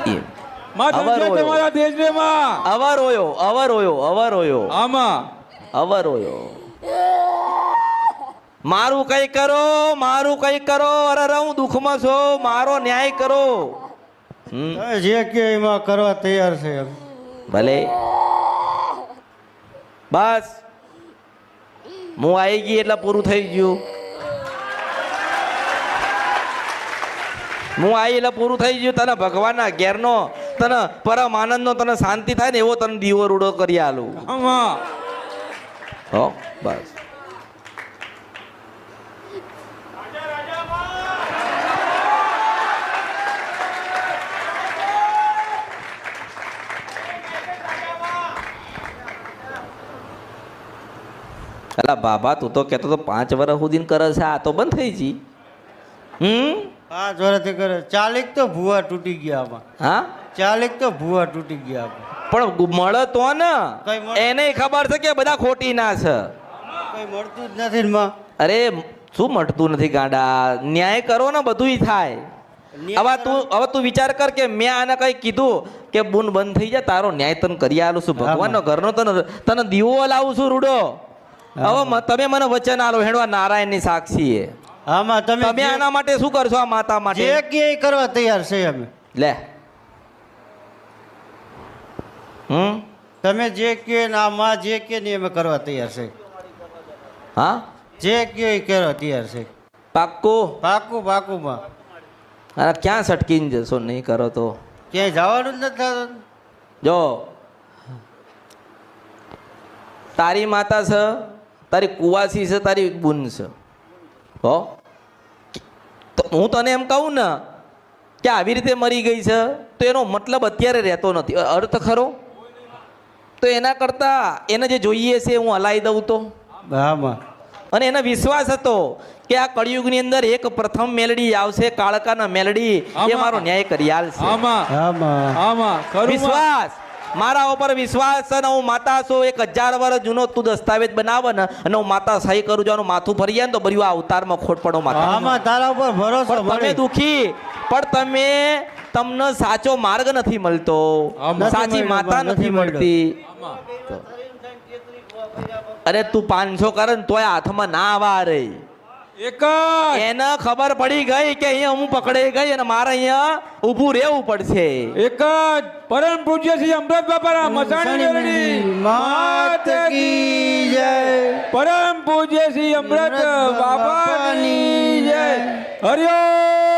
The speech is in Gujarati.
તમારા દેશને માં અવર હોયો આમાં અવર હોયો મારું કઈ કરો અરે હું દુઃખમાં છો મારો ન્યાય કરો જે કે એમાં કરવા તૈયાર છે એમ ભલે બસ હું આવી ગઈ એટલે પૂરું થઈ ગયું હું આવી એટલે પૂરું થઈ ગયું તને ભગવાનના ઘેરનો તને પરમ આનંદનો તને શાંતિ થાય ને એવો તને દીવો રૂડો કરી આલું હો બસ અલા બાબા તું તો કહેતો તો 5 વર્ષ સુધી કરે છે આ તો બંધ થઈ જી 5 વર્ષથી કરે 40 તો ભૂવા તૂટી ગયા આમાં હા 40 તો ભૂવા તૂટી ગયા આમાં પણ મળે તો ને કઈ મળે? એને ખબર છે કે બધા ખોટી ના છે કઈ મળતું જ નથી ને માં અરે શું મળતું નથી ગાંડા ન્યાય કરો ને બધુંય થાય હવે તું વિચાર કર કે મેં આને કઈ કીધું કે બુન બંધ થઈ જાય તારો ન્યાય તને કરી આલું છું ભગવાનનો ઘરનો તને દીવો લાવું છું રૂડો હવે તમે મને વચન આલો હેડવા નારાયણની સાક્ષી આમાં તમે આના માટે શું કરશો આ માતા માટે જે કે એ કરવા તૈયાર છે અમે લે તમે જે કે ના માં જે કે ને અમે કરવા તૈયાર છે હા જે કે એ કરવા તૈયાર છે પાક્કું પાકું માં અરે ક્યાં સટકીને જશો નહીં કરો તો ક્યાંય જવાનું જ નથી થતું જો તારી માતા છે તારી કુવાસી છે તારી બુન છે હો તો હું તને એમ કહું ને કે આવી રીતે મરી ગઈ છે તો એનો મતલબ અત્યારે રહેતો નથી અર્થ ખરો તો એના કરતાં એને જે જોઈએ છે હું હલાવી દઉં તો હામાં અને એને વિશ્વાસ હતો કે આ કળિયુગની અંદર એક પ્રથમ મેલડી આવશે કાળકાના મેલડી એ મારો ન્યાય કરી આલશે વિશ્વાસ મારા ઉપર વિશ્વાસ છે ને હું માતા છું 1000 વર્ષ જૂનો તું દસ્તાવેજ બનાવે ને અને હું માતા સહી કરું છું માથું ફરી જાય ને તો બર્યું આ અવતારમાં ખોટ પડો માતા તારા ઉપર ભરોસો તમે દુખી પણ તમને સાચો માર્ગ નથી મળતો સાચી માતા નથી મળતી અરે તું 500 કરે ને તોય હાથમાં ના આવા રે એને ખબર પડી ગઈ કે અહીંયા હું પકડાઈ ગઈ અને મારે અહીંયા ઊભું રહેવું પડશે એક જ પરમ પૂજ્ય શ્રી અમૃત બાપા મસાણી મેલડી માત કી જય પરમ પૂજ્ય શ્રી અમૃત બાપાની જય હરિઓમ